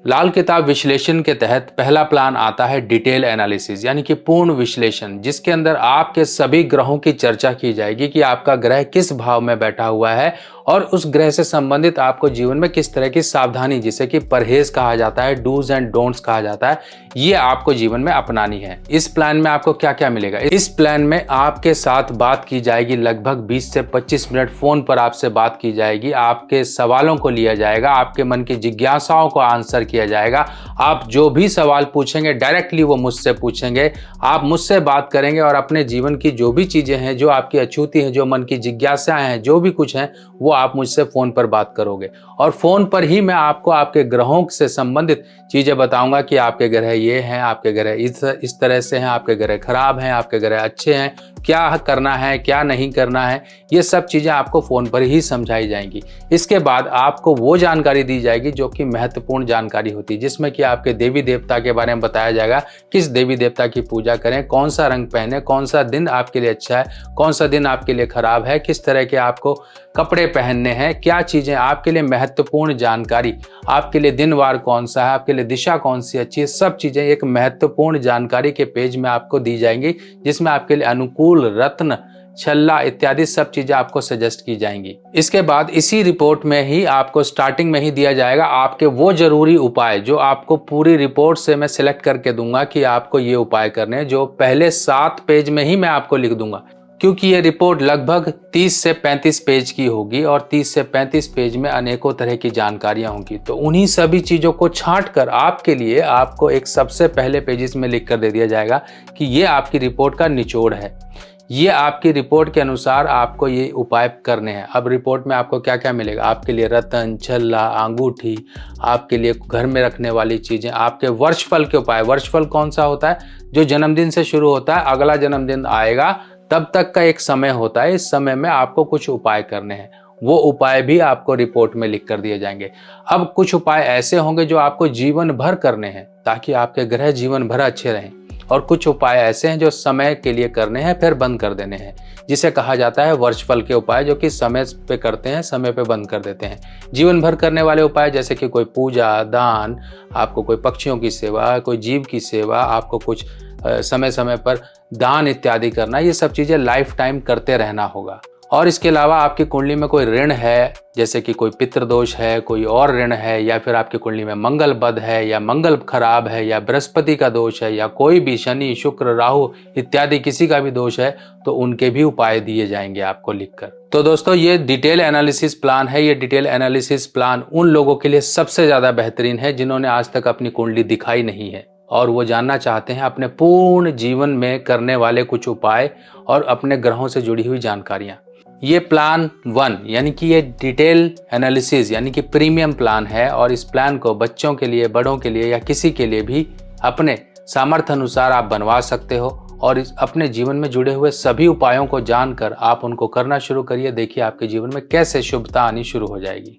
लाल किताब विश्लेषण के तहत पहला प्लान आता है डिटेल एनालिसिस, यानी कि पूर्ण विश्लेषण, जिसके अंदर आपके सभी ग्रहों की चर्चा की जाएगी कि आपका ग्रह किस भाव में बैठा हुआ है और उस ग्रह से संबंधित आपको जीवन में किस तरह की सावधानी, जिसे कि परहेज कहा जाता है, डूज एंड डोंट्स कहा जाता है, ये आपको जीवन में अपनानी है। इस प्लान में आपको क्या क्या मिलेगा? इस प्लान में आपके साथ बात की जाएगी, लगभग 20 से 25 मिनट फोन पर आपसे बात की जाएगी, आपके सवालों को लिया जाएगा, आपके मन की जिज्ञासाओं को आंसर किया जाएगा। आप जो भी सवाल पूछेंगे डायरेक्टली वो मुझसे पूछेंगे, आप मुझसे बात करेंगे और अपने जीवन की जो भी चीजें हैं, जो आपकी अछूती हैं, जो मन की जिज्ञासाएं हैं, जो भी कुछ हैं, वो आप मुझसे फोन पर बात करोगे और फोन पर ही मैं आपको आपके ग्रहों से संबंधित चीजें बताऊंगा कि आपके ग्रह ये हैं, आपके ग्रह इस तरह से हैं, आपके ग्रह खराब हैं, आपके ग्रह अच्छे हैं, क्या करना है क्या नहीं करना है, ये सब चीजें आपको फोन पर ही समझाई जाएंगी। इसके बाद आपको वो जानकारी दी जाएगी जो कि महत्वपूर्ण जानकारी होती है, जिसमें कि आपके देवी देवता के बारे में बताया जाएगा, किस देवी देवता की पूजा करें, कौन सा रंग पहने, कौन सा दिन आपके लिए अच्छा है, कौन सा दिन आपके लिए खराब है, किस तरह के आपको कपड़े पहनने हैं, क्या चीजें आपके लिए महत्वपूर्ण जानकारी, आपके लिए दिन वार कौन सा है, आपके लिए दिशा कौन सी अच्छी है, सब चीजें एक महत्वपूर्ण जानकारी के पेज में आपको दी जाएंगी, जिसमें आपके लिए अनुकूल रत्न, छल्ला इत्यादि सब चीजें आपको सजेस्ट की जाएंगी। इसके बाद इसी रिपोर्ट में ही आपको स्टार्टिंग में ही दिया जाएगा आपके वो जरूरी उपाय, जो आपको पूरी रिपोर्ट से मैं सिलेक्ट करके दूंगा कि आपको ये उपाय करने हैं, जो पहले 7 पेज में ही मैं आपको लिख दूंगा, क्योंकि ये रिपोर्ट लगभग 30 से 35 पेज की होगी और 30 से 35 पेज में अनेकों तरह की जानकारियां होंगी। तो उन्हीं सभी चीजों को छांट कर आपके लिए आपको एक सबसे पहले पेजेस में लिख कर दे दिया जाएगा कि ये आपकी रिपोर्ट का निचोड़ है, ये आपकी रिपोर्ट के अनुसार आपको ये उपाय करने हैं। अब रिपोर्ट में आपको क्या क्या मिलेगा? आपके लिए रतन, छल्ला, अंगूठी, आपके लिए घर में रखने वाली चीजें, आपके वर्षफल के उपाय। वर्षफल कौन सा होता है? जो जन्मदिन से शुरू होता है, अगला जन्मदिन आएगा तब तक का एक समय होता है, इस समय में आपको कुछ उपाय करने हैं, वो उपाय भी आपको रिपोर्ट में लिख कर दिए जाएंगे। अब कुछ उपाय ऐसे होंगे जो आपको जीवन भर करने हैं ताकि आपके ग्रह जीवन भर अच्छे रहें, और कुछ उपाय ऐसे हैं जो समय के लिए करने हैं फिर बंद कर देने हैं, जिसे कहा जाता है वर्षफल के उपाय, जो कि समय पे करते हैं, समय पे बंद कर देते हैं। जीवन भर करने वाले उपाय जैसे कि कोई पूजा, दान, आपको कोई पक्षियों की सेवा, कोई जीव की सेवा, आपको कुछ समय समय पर दान इत्यादि करना, ये सब चीजें लाइफ टाइम करते रहना होगा। और इसके अलावा आपकी कुंडली में कोई ऋण है, जैसे कि कोई पितृदोष है, कोई और ऋण है, या फिर आपकी कुंडली में मंगल बद है, या मंगल खराब है, या बृहस्पति का दोष है, या कोई भी शनि, शुक्र, राहु इत्यादि किसी का भी दोष है, तो उनके भी उपाय दिए जाएंगे आपको लिखकर। तो दोस्तों, ये डिटेल एनालिसिस प्लान है। ये डिटेल एनालिसिस प्लान उन लोगों के लिए सबसे ज्यादा बेहतरीन है जिन्होंने आज तक अपनी कुंडली दिखाई नहीं है और वो जानना चाहते हैं अपने पूर्ण जीवन में करने वाले कुछ उपाय और अपने ग्रहों से जुड़ी हुई जानकारियां। ये प्लान 1 यानी कि ये डिटेल एनालिसिस यानी कि प्रीमियम प्लान है, और इस प्लान को बच्चों के लिए, बड़ों के लिए या किसी के लिए भी अपने सामर्थ्य अनुसार आप बनवा सकते हो, और अपने जीवन में जुड़े हुए सभी उपायों को जानकर आप उनको करना शुरू करिए। देखिए आपके जीवन में कैसे शुभता आनी शुरू हो जाएगी।